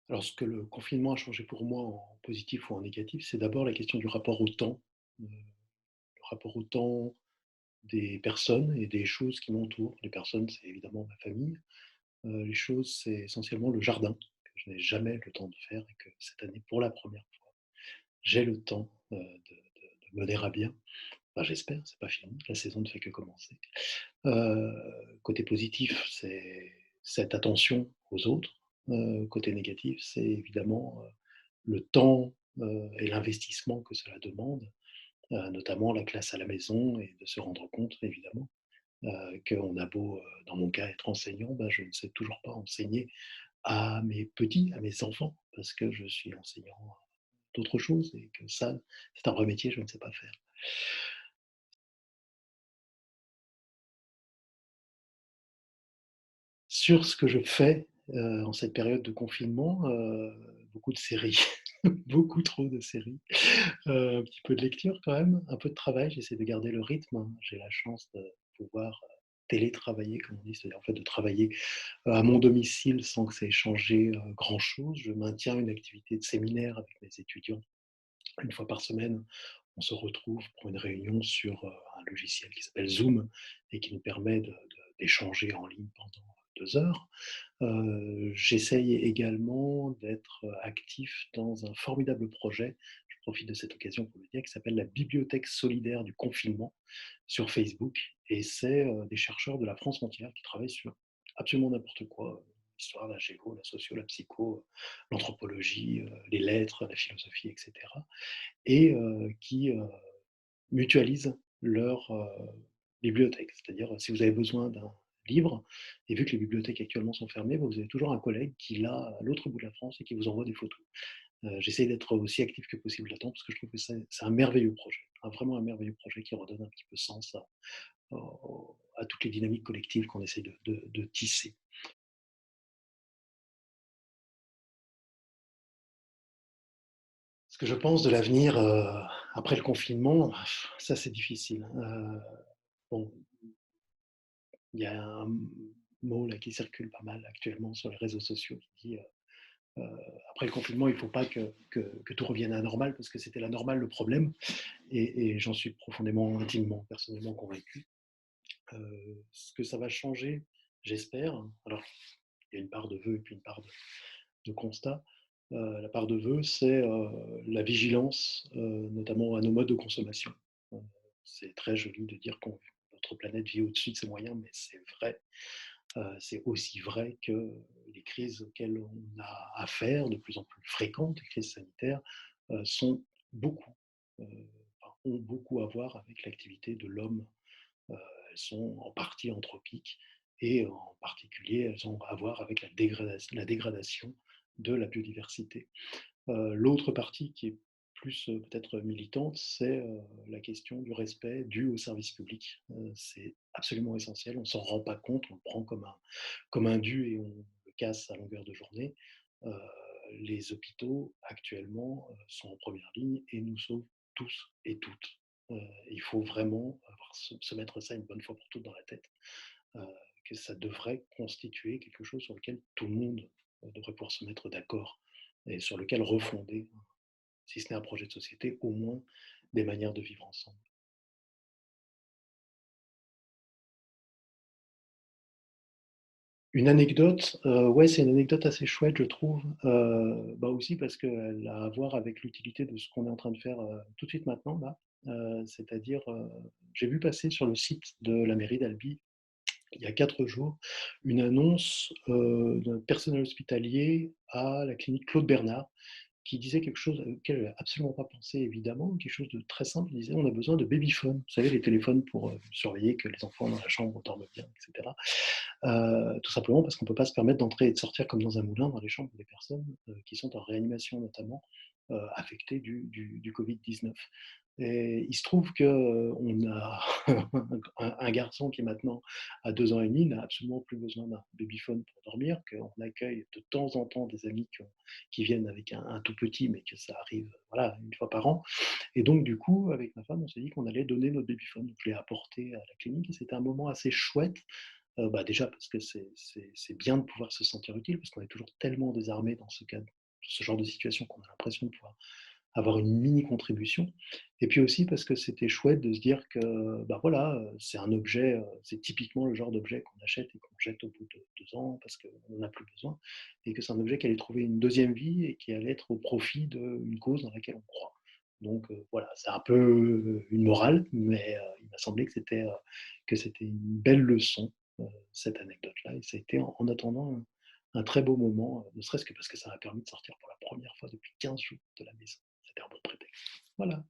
Alors, ce que le confinement a changé pour moi en positif ou en négatif, c'est d'abord la question du rapport au temps, le rapport au temps des personnes et des choses qui m'entourent. Les personnes, c'est évidemment ma famille. Les choses, c'est essentiellement le jardin, que je n'ai jamais le temps de faire et que cette année, pour la première fois, j'ai le temps, de mener à bien. Enfin, j'espère, c'est pas fini, la saison ne fait que commencer. Côté positif, c'est cette attention aux autres. Côté négatif, c'est évidemment, le temps, et l'investissement que cela demande, notamment la classe à la maison et de se rendre compte évidemment, qu'on a beau, dans mon cas, être enseignant, ben, je ne sais toujours pas enseigner à mes petits, à mes enfants, parce que je suis enseignant d'autres choses et que ça, c'est un vrai métier, je ne sais pas faire. Sur ce que je fais, en cette période de confinement, beaucoup de séries, beaucoup trop de séries, un petit peu de lecture quand même, un peu de travail, j'essaie de garder le rythme, hein. J'ai la chance de pouvoir, télétravailler comme on dit, c'est-à-dire en fait de travailler, à mon domicile sans que ça ait changé, grand chose. Je maintiens une activité de séminaire avec mes étudiants une fois par semaine. On se retrouve pour une réunion sur, un logiciel qui s'appelle Zoom et qui nous permet d'échanger en ligne pendant 2 heures. J'essaye également d'être actif dans un formidable projet, je profite de cette occasion pour le dire, qui s'appelle la Bibliothèque solidaire du confinement sur Facebook. Et c'est des chercheurs de la France entière qui travaillent sur absolument n'importe quoi, l'histoire, la géo, la socio, la psycho, l'anthropologie, les lettres, la philosophie, etc. Et qui mutualisent leur bibliothèque. C'est-à-dire, si vous avez besoin d'un livre, et vu que les bibliothèques actuellement sont fermées, bah, vous avez toujours un collègue qui l'a à l'autre bout de la France et qui vous envoie des photos. J'essaie d'être aussi actif que possible là-dedans parce que je trouve que c'est un merveilleux projet, vraiment un merveilleux projet qui redonne un petit peu sens à toutes les dynamiques collectives qu'on essaie de tisser. Ce que je pense de l'avenir après le confinement, ça c'est difficile. Bon, il y a un mot là qui circule pas mal actuellement sur les réseaux sociaux qui dit après le confinement, il ne faut pas que tout revienne à la normale parce que c'était la normale le problème. Et j'en suis profondément, intimement, personnellement convaincu. Ce que ça va changer, j'espère. Alors, il y a une part de vœux et puis une part de constat. La part de vœux, c'est la vigilance, notamment à nos modes de consommation. Euh, c'est très joli de dire que notre planète vit au-dessus de ses moyens, mais c'est vrai. C'est aussi vrai que les crises auxquelles on a affaire, de plus en plus fréquentes, les crises sanitaires, sont beaucoup, euh, enfin, ont beaucoup à voir avec l'activité de l'homme. Elles sont en partie anthropiques et en particulier, elles ont à voir avec la dégradation de la biodiversité. L'autre partie qui est plus peut-être militante, c'est la question du respect dû au service public. C'est absolument essentiel, on ne s'en rend pas compte, on le prend comme un dû et on le casse à longueur de journée. Euh, les hôpitaux actuellement sont en première ligne et nous sauvent tous et toutes. Il faut vraiment se mettre ça une bonne fois pour toutes dans la tête, euh, que ça devrait constituer quelque chose sur lequel tout le monde devrait pouvoir se mettre d'accord et sur lequel refonder, si ce n'est un projet de société, au moins des manières de vivre ensemble. Une anecdote, ouais, c'est une anecdote assez chouette, je trouve, bah, aussi parce qu'elle a à voir avec l'utilité de ce qu'on est en train de faire, tout de suite maintenant là. C'est-à-dire, j'ai vu passer sur le site de la mairie d'Albi, il y a 4 jours, une annonce, d'un personnel hospitalier à la clinique Claude Bernard, qui disait quelque chose auquel je n'avais absolument pas pensé évidemment, quelque chose de très simple. Il disait: «On a besoin de babyphones». Vous savez, les téléphones pour, surveiller que les enfants dans la chambre dorment bien et cetera. Tout simplement parce qu'on ne peut pas se permettre d'entrer et de sortir comme dans un moulin dans les chambres des personnes, qui sont en réanimation notamment. affectés du Covid-19. Et il se trouve qu'on a un garçon qui maintenant a 2 ans et demi, n'a absolument plus besoin d'un babyphone pour dormir, qu'on accueille de temps en temps des amis qui viennent avec un tout petit, mais que ça arrive voilà, une fois par an. Et donc du coup, avec ma femme, on s'est dit qu'on allait donner notre babyphone. Donc je l'ai apporté à la clinique et c'était un moment assez chouette. Bah, déjà parce que c'est bien de pouvoir se sentir utile, parce qu'on est toujours tellement désarmé dans ce genre de situation qu'on a l'impression de pouvoir avoir une mini contribution. Et puis aussi parce que c'était chouette de se dire que, bah, voilà, c'est un objet, c'est typiquement le genre d'objet qu'on achète et qu'on jette au bout de 2 ans parce qu'on n'en a plus besoin et que c'est un objet qui allait trouver une deuxième vie et qui allait être au profit d'une cause dans laquelle on croit. Donc voilà, c'est un peu une morale, mais il m'a semblé que c'était une belle leçon, cette anecdote-là et ça a été en attendant un très beau moment, ne serait-ce que parce que ça m'a permis de sortir pour la première fois depuis 15 jours de la maison. C'était un bon prétexte. Voilà.